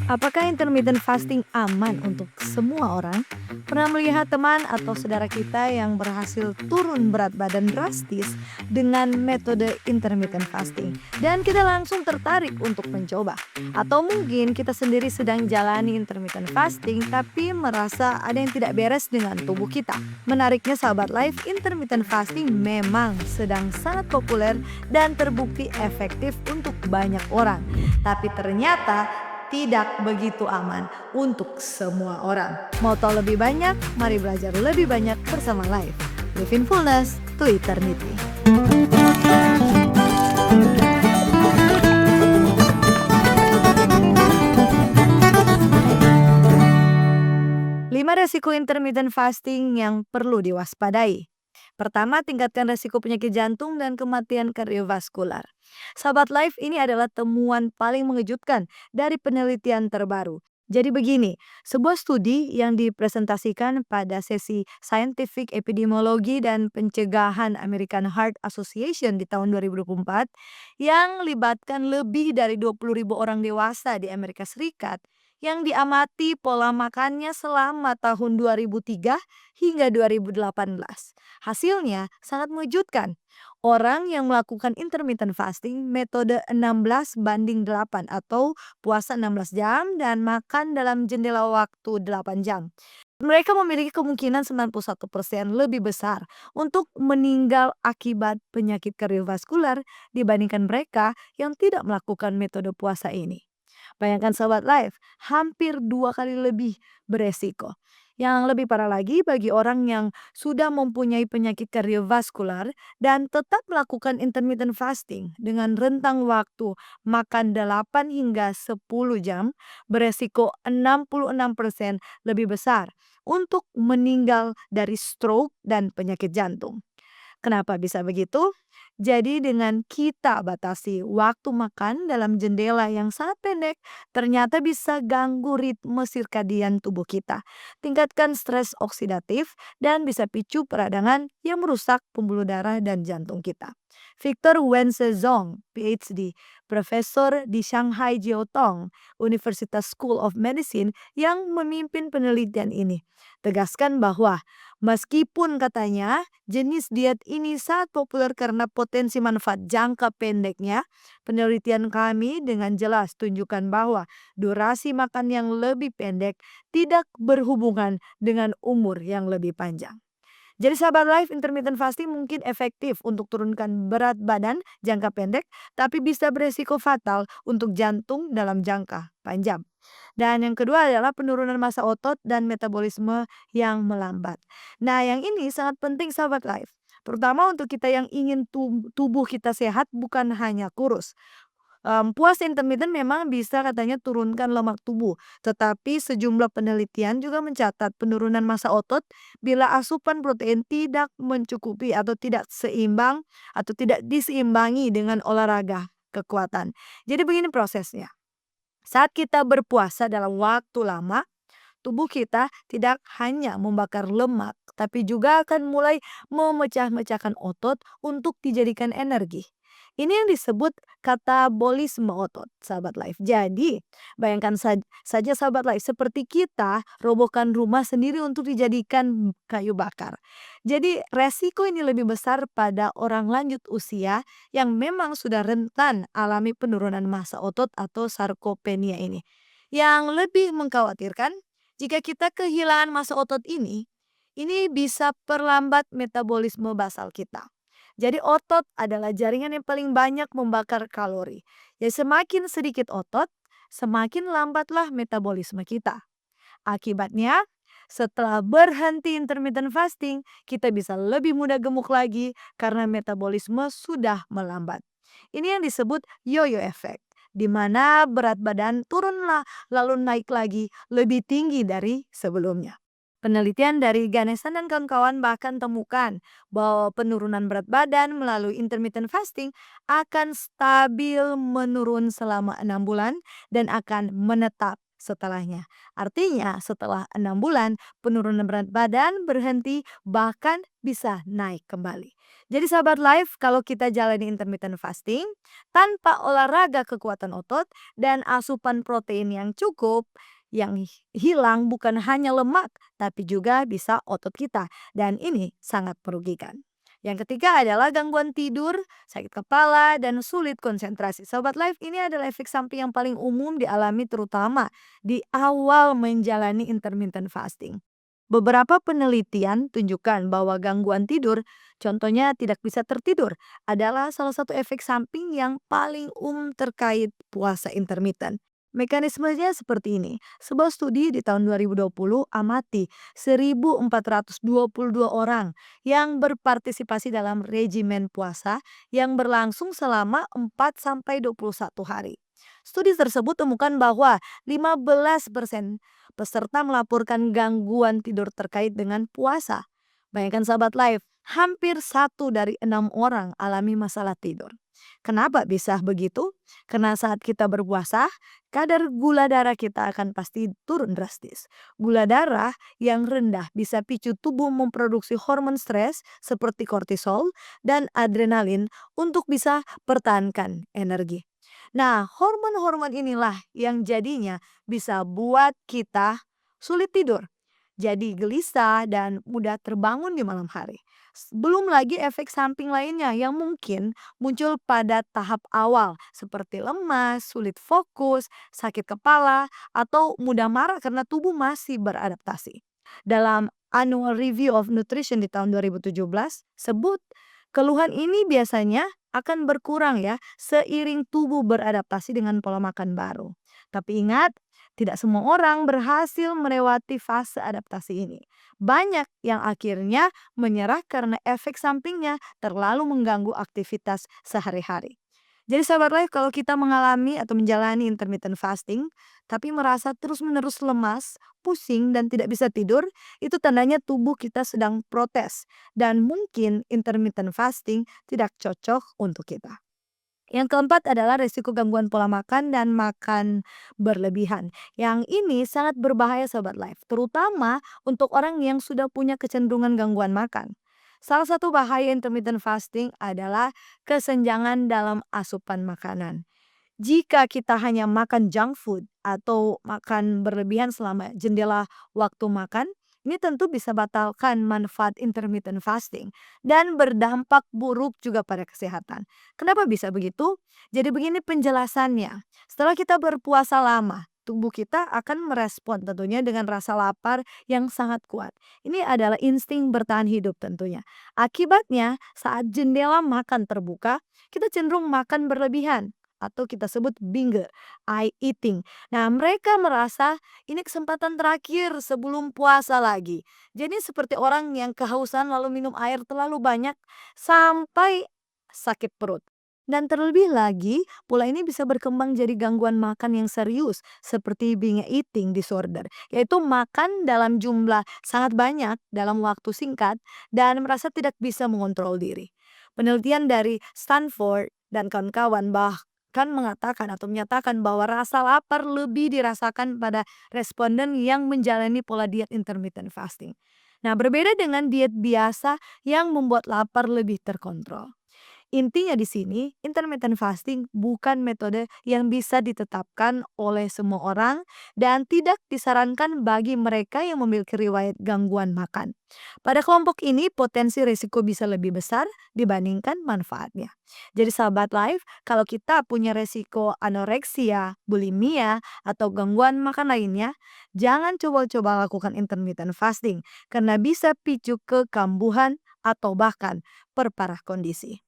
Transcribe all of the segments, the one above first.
Apakah intermittent fasting aman untuk semua orang? Pernah melihat teman atau saudara kita yang berhasil turun berat badan drastis dengan metode intermittent fasting, dan kita langsung tertarik untuk mencoba. Atau mungkin kita sendiri sedang jalani intermittent fasting tapi merasa ada yang tidak beres dengan tubuh kita. Menariknya sahabat life, intermittent fasting memang sedang sangat populer dan terbukti efektif untuk banyak orang. Tapi ternyata tidak begitu aman untuk semua orang. Mau tahu lebih banyak? Mari belajar lebih banyak bersama Life. Live in Fullness to Eternity. Lima resiko intermittent fasting yang perlu diwaspadai. Pertama, tingkatkan resiko penyakit jantung dan kematian kardiovaskular. Sahabat Life, ini adalah temuan paling mengejutkan dari penelitian terbaru. Jadi begini, sebuah studi yang dipresentasikan pada sesi Scientific Epidemiology dan Pencegahan American Heart Association di tahun 2024 yang libatkan lebih dari 20.000 orang dewasa di Amerika Serikat yang diamati pola makannya selama tahun 2003 hingga 2018. Hasilnya sangat mengejutkan. Orang yang melakukan intermittent fasting metode 16:8 atau puasa 16 jam dan makan dalam jendela waktu 8 jam. Mereka memiliki kemungkinan 91% lebih besar untuk meninggal akibat penyakit kardiovaskular dibandingkan mereka yang tidak melakukan metode puasa ini. Bayangkan sobat live, hampir 2 kali lebih beresiko. Yang lebih parah lagi bagi orang yang sudah mempunyai penyakit kardiovaskular dan tetap melakukan intermittent fasting dengan rentang waktu makan 8 hingga 10 jam, beresiko 66% lebih besar untuk meninggal dari stroke dan penyakit jantung. Kenapa bisa begitu? Jadi dengan kita batasi waktu makan dalam jendela yang sangat pendek, ternyata bisa ganggu ritme sirkadian tubuh kita, tingkatkan stres oksidatif, dan bisa picu peradangan yang merusak pembuluh darah dan jantung kita. Victor Wensezong, PhD, profesor di Shanghai Jiaotong Universitas School of Medicine yang memimpin penelitian ini, tegaskan bahwa meskipun katanya jenis diet ini sangat populer karena potensi manfaat jangka pendeknya, penelitian kami dengan jelas tunjukkan bahwa durasi makan yang lebih pendek tidak berhubungan dengan umur yang lebih panjang. Jadi sahabat life, intermittent fasting mungkin efektif untuk turunkan berat badan jangka pendek, tapi bisa beresiko fatal untuk jantung dalam jangka panjang. Dan yang kedua adalah penurunan massa otot dan metabolisme yang melambat. Nah, yang ini sangat penting sahabat life. Terutama untuk kita yang ingin tubuh kita sehat, bukan hanya kurus. Puasa intermittent memang bisa katanya turunkan lemak tubuh, tetapi sejumlah penelitian juga mencatat penurunan massa otot bila asupan protein tidak mencukupi atau tidak seimbang atau tidak diseimbangi dengan olahraga kekuatan. Jadi begini prosesnya. Saat kita berpuasa dalam waktu lama, tubuh kita tidak hanya membakar lemak, tapi juga akan mulai memecah-mecahkan otot untuk dijadikan energi. Ini yang disebut katabolisme otot, sahabat life. Jadi, bayangkan saja sahabat life, seperti kita robohkan rumah sendiri untuk dijadikan kayu bakar. Jadi, resiko ini lebih besar pada orang lanjut usia yang memang sudah rentan alami penurunan massa otot atau sarkopenia ini. Yang lebih mengkhawatirkan, jika kita kehilangan massa otot ini bisa perlambat metabolisme basal kita. Jadi otot adalah jaringan yang paling banyak membakar kalori. Jadi semakin sedikit otot, semakin lambatlah metabolisme kita. Akibatnya, setelah berhenti intermittent fasting, kita bisa lebih mudah gemuk lagi karena metabolisme sudah melambat. Ini yang disebut yo-yo effect, di mana berat badan turunlah lalu naik lagi lebih tinggi dari sebelumnya. Penelitian dari Ganesan dan kawan-kawan bahkan temukan bahwa penurunan berat badan melalui intermittent fasting akan stabil menurun selama 6 bulan dan akan menetap setelahnya. Artinya setelah 6 bulan penurunan berat badan berhenti bahkan bisa naik kembali. Jadi sahabat life, kalau kita jalani intermittent fasting tanpa olahraga kekuatan otot dan asupan protein yang cukup, yang hilang bukan hanya lemak tapi juga bisa otot kita, dan ini sangat merugikan. Yang ketiga adalah gangguan tidur, sakit kepala, dan sulit konsentrasi. Sobat Life, ini adalah efek samping yang paling umum dialami terutama di awal menjalani intermittent fasting. Beberapa penelitian tunjukkan bahwa gangguan tidur, contohnya tidak bisa tertidur, adalah salah satu efek samping yang paling umum terkait puasa intermittent. Mekanismenya seperti ini. Sebuah studi di tahun 2020 amati 1.422 orang yang berpartisipasi dalam regimen puasa yang berlangsung selama 4 sampai 21 hari. Studi tersebut temukan bahwa 15% peserta melaporkan gangguan tidur terkait dengan puasa. Bayangkan sahabat live, hampir 1 dari 6 orang alami masalah tidur. Kenapa bisa begitu? Karena saat kita berpuasa, kadar gula darah kita akan pasti turun drastis. Gula darah yang rendah bisa picu tubuh memproduksi hormon stres seperti kortisol dan adrenalin untuk bisa pertahankan energi. Nah, hormon-hormon inilah yang jadinya bisa buat kita sulit tidur. Jadi gelisah dan mudah terbangun di malam hari. Belum lagi efek samping lainnya yang mungkin muncul pada tahap awal seperti lemas, sulit fokus, sakit kepala, atau mudah marah karena tubuh masih beradaptasi. Dalam Annual Review of Nutrition di tahun 2017 sebut keluhan ini biasanya akan berkurang ya seiring tubuh beradaptasi dengan pola makan baru. Tapi ingat, tidak semua orang berhasil melewati fase adaptasi ini. Banyak yang akhirnya menyerah karena efek sampingnya terlalu mengganggu aktivitas sehari-hari. Jadi sahabat life, kalau kita mengalami atau menjalani intermittent fasting tapi merasa terus-menerus lemas, pusing dan tidak bisa tidur, itu tandanya tubuh kita sedang protes dan mungkin intermittent fasting tidak cocok untuk kita. Yang keempat adalah resiko gangguan pola makan dan makan berlebihan. Yang ini sangat berbahaya sobat life, terutama untuk orang yang sudah punya kecenderungan gangguan makan. Salah satu bahaya intermittent fasting adalah kesenjangan dalam asupan makanan. Jika kita hanya makan junk food atau makan berlebihan selama jendela waktu makan, ini tentu bisa batalkan manfaat intermittent fasting dan berdampak buruk juga pada kesehatan. Kenapa bisa begitu? Jadi begini penjelasannya. Setelah kita berpuasa lama, tubuh kita akan merespon tentunya dengan rasa lapar yang sangat kuat. Ini adalah insting bertahan hidup tentunya. Akibatnya, saat jendela makan terbuka, kita cenderung makan berlebihan atau kita sebut binge, eye eating. Nah, mereka merasa ini kesempatan terakhir sebelum puasa lagi. Jadi seperti orang yang kehausan lalu minum air terlalu banyak sampai sakit perut. Dan terlebih lagi, pola ini bisa berkembang jadi gangguan makan yang serius seperti binge eating disorder, yaitu makan dalam jumlah sangat banyak dalam waktu singkat dan merasa tidak bisa mengontrol diri. Penelitian dari Stanford dan kawan-kawan bahkan mengatakan atau menyatakan bahwa rasa lapar lebih dirasakan pada responden yang menjalani pola diet intermittent fasting. Nah, berbeda dengan diet biasa yang membuat lapar lebih terkontrol. Intinya di sini, intermittent fasting bukan metode yang bisa ditetapkan oleh semua orang dan tidak disarankan bagi mereka yang memiliki riwayat gangguan makan. Pada kelompok ini, potensi risiko bisa lebih besar dibandingkan manfaatnya. Jadi sahabat life, kalau kita punya resiko anoreksia, bulimia, atau gangguan makan lainnya, jangan coba-coba lakukan intermittent fasting karena bisa picu kekambuhan atau bahkan perparah kondisi.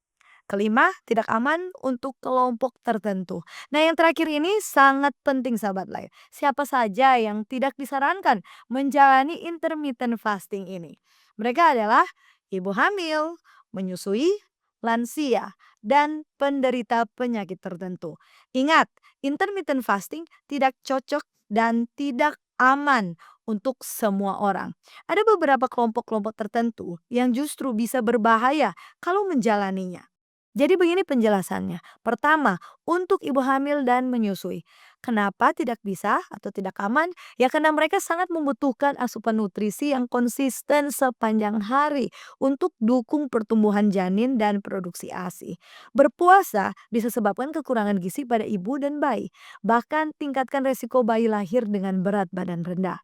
Kelima, tidak aman untuk kelompok tertentu. Nah, yang terakhir ini sangat penting sahabat life. Siapa saja yang tidak disarankan menjalani intermittent fasting ini? Mereka adalah ibu hamil, menyusui, lansia, dan penderita penyakit tertentu. Ingat, intermittent fasting tidak cocok dan tidak aman untuk semua orang. Ada beberapa kelompok-kelompok tertentu yang justru bisa berbahaya kalau menjalaninya. Jadi begini penjelasannya. Pertama, untuk ibu hamil dan menyusui. Kenapa tidak bisa atau tidak aman? Ya karena mereka sangat membutuhkan asupan nutrisi yang konsisten sepanjang hari untuk dukung pertumbuhan janin dan produksi ASI. Berpuasa bisa sebabkan kekurangan gizi pada ibu dan bayi, bahkan tingkatkan resiko bayi lahir dengan berat badan rendah.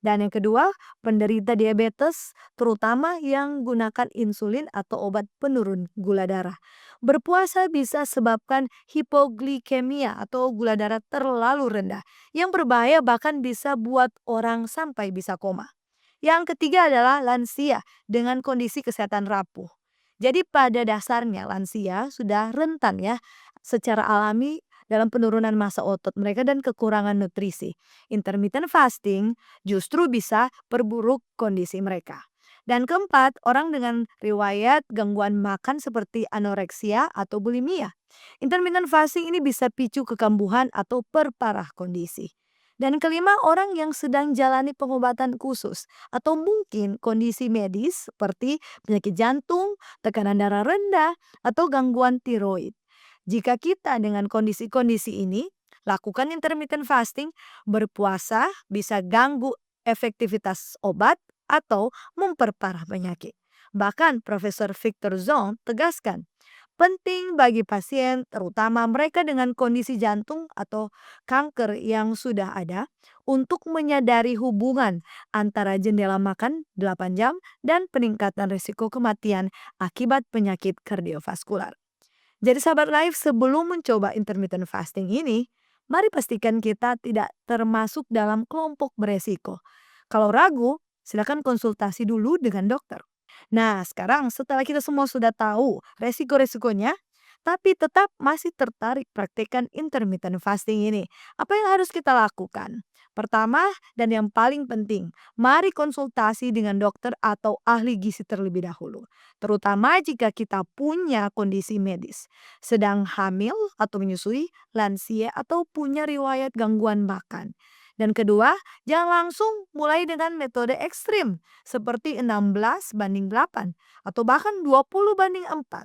Dan yang kedua, penderita diabetes, terutama yang gunakan insulin atau obat penurun gula darah. Berpuasa bisa sebabkan hipoglikemia atau gula darah terlalu rendah yang berbahaya bahkan bisa buat orang sampai bisa koma. Yang ketiga adalah lansia dengan kondisi kesehatan rapuh. Jadi pada dasarnya lansia sudah rentan ya secara alami dalam penurunan massa otot mereka dan kekurangan nutrisi. Intermittent fasting justru bisa perburuk kondisi mereka. Dan keempat, orang dengan riwayat gangguan makan seperti anoreksia atau bulimia. Intermittent fasting ini bisa picu kekambuhan atau perparah kondisi. Dan kelima, orang yang sedang jalani pengobatan khusus atau mungkin kondisi medis seperti penyakit jantung, tekanan darah rendah, atau gangguan tiroid. Jika kita dengan kondisi-kondisi ini lakukan intermittent fasting, berpuasa bisa ganggu efektivitas obat atau memperparah penyakit. Bahkan Profesor Victor Zong tegaskan, penting bagi pasien, terutama mereka dengan kondisi jantung atau kanker yang sudah ada, untuk menyadari hubungan antara jendela makan 8 jam dan peningkatan risiko kematian akibat penyakit kardiovaskular. Jadi sahabat life, sebelum mencoba intermittent fasting ini, mari pastikan kita tidak termasuk dalam kelompok beresiko. Kalau ragu, silakan konsultasi dulu dengan dokter. Nah, sekarang setelah kita semua sudah tahu resiko-resikonya, tapi tetap masih tertarik praktekkan intermittent fasting ini. Apa yang harus kita lakukan? Pertama dan yang paling penting, mari konsultasi dengan dokter atau ahli gizi terlebih dahulu. Terutama jika kita punya kondisi medis, sedang hamil atau menyusui, lansia atau punya riwayat gangguan makan. Dan kedua, jangan langsung mulai dengan metode ekstrim seperti 16 banding 8 atau bahkan 20 banding 4.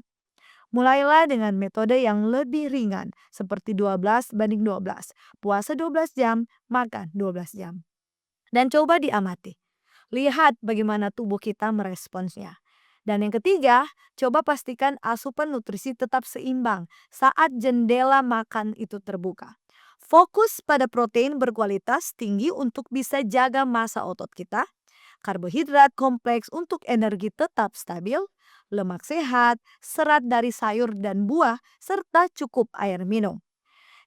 Mulailah dengan metode yang lebih ringan seperti 12 banding 12. Puasa 12 jam, makan 12 jam. Dan coba diamati. Lihat bagaimana tubuh kita meresponsnya. Dan yang ketiga, coba pastikan asupan nutrisi tetap seimbang saat jendela makan itu terbuka. Fokus pada protein berkualitas tinggi untuk bisa jaga massa otot kita, karbohidrat kompleks untuk energi tetap stabil, lemak sehat, serat dari sayur dan buah, serta cukup air minum.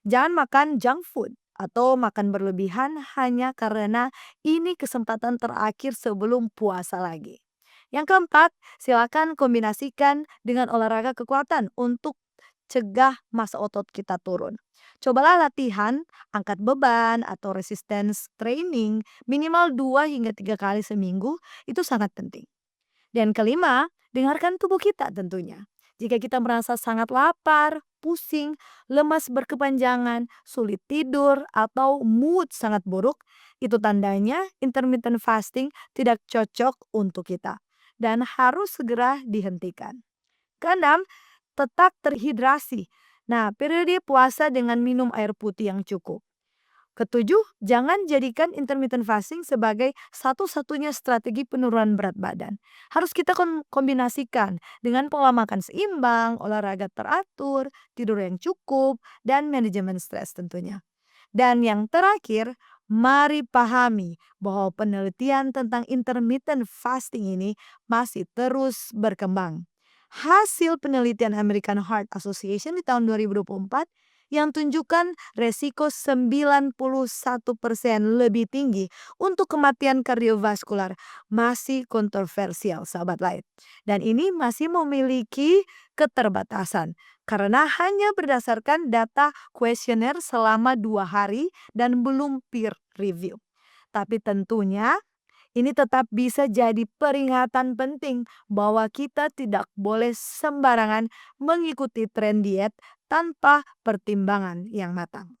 Jangan makan junk food atau makan berlebihan hanya karena ini kesempatan terakhir sebelum puasa lagi. Yang keempat, silakan kombinasikan dengan olahraga kekuatan untuk cegah massa otot kita turun. Cobalah latihan, angkat beban atau resistance training minimal 2 hingga 3 kali seminggu, itu sangat penting. Dan kelima, dengarkan tubuh kita tentunya. Jika kita merasa sangat lapar, pusing, lemas berkepanjangan, sulit tidur, atau mood sangat buruk, itu tandanya intermittent fasting tidak cocok untuk kita dan harus segera dihentikan. Keenam, tetap terhidrasi. Nah, periode puasa dengan minum air putih yang cukup. Ketujuh, jangan jadikan intermittent fasting sebagai satu-satunya strategi penurunan berat badan. Harus kita kombinasikan dengan pola makan seimbang, olahraga teratur, tidur yang cukup, dan manajemen stres tentunya. Dan yang terakhir, mari pahami bahwa penelitian tentang intermittent fasting ini masih terus berkembang. Hasil penelitian American Heart Association di tahun 2024 yang tunjukkan resiko 91% lebih tinggi untuk kematian kardiovaskular masih kontroversial sahabat lain. Dan ini masih memiliki keterbatasan karena hanya berdasarkan data kuesioner selama 2 hari dan belum peer review. Tapi tentunya ini tetap bisa jadi peringatan penting bahwa kita tidak boleh sembarangan mengikuti tren diet tanpa pertimbangan yang matang.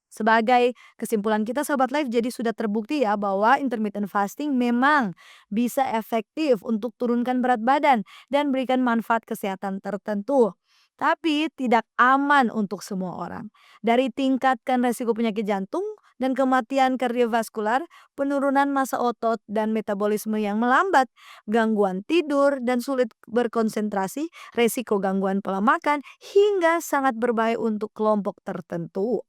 Sebagai kesimpulan kita Sobat Life, jadi sudah terbukti ya bahwa intermittent fasting memang bisa efektif untuk turunkan berat badan dan berikan manfaat kesehatan tertentu. tapi tidak aman untuk semua orang. Dari tingkatkan resiko penyakit jantung dan kematian kardiovaskular, penurunan massa otot dan metabolisme yang melambat, gangguan tidur dan sulit berkonsentrasi, resiko gangguan pola makan, hingga sangat berbahaya untuk kelompok tertentu.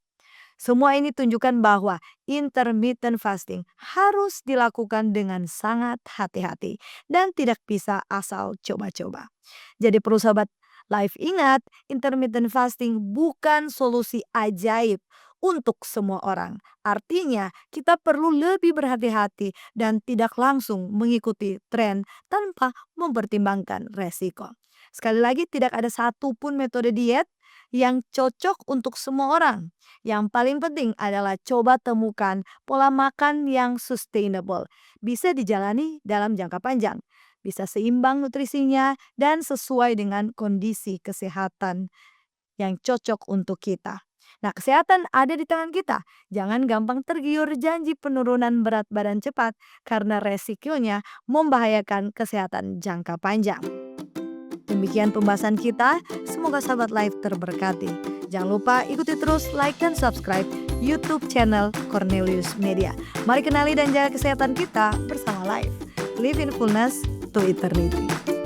Semua ini tunjukkan bahwa intermittent fasting harus dilakukan dengan sangat hati-hati dan tidak bisa asal coba-coba. Jadi perlu sahabat life ingat, intermittent fasting bukan solusi ajaib untuk semua orang. Artinya, kita perlu lebih berhati-hati dan tidak langsung mengikuti tren tanpa mempertimbangkan resiko. Sekali lagi, tidak ada satupun metode diet yang cocok untuk semua orang. Yang paling penting adalah coba temukan pola makan yang sustainable, bisa dijalani dalam jangka panjang, bisa seimbang nutrisinya dan sesuai dengan kondisi kesehatan yang cocok untuk kita. Nah, kesehatan ada di tangan kita. Jangan gampang tergiur janji penurunan berat badan cepat karena resikonya membahayakan kesehatan jangka panjang. Demikian pembahasan kita, semoga sahabat live terberkati. Jangan lupa ikuti terus like dan subscribe YouTube channel Cornelius Media. Mari kenali dan jaga kesehatan kita bersama Live. Live in fullness to eternity.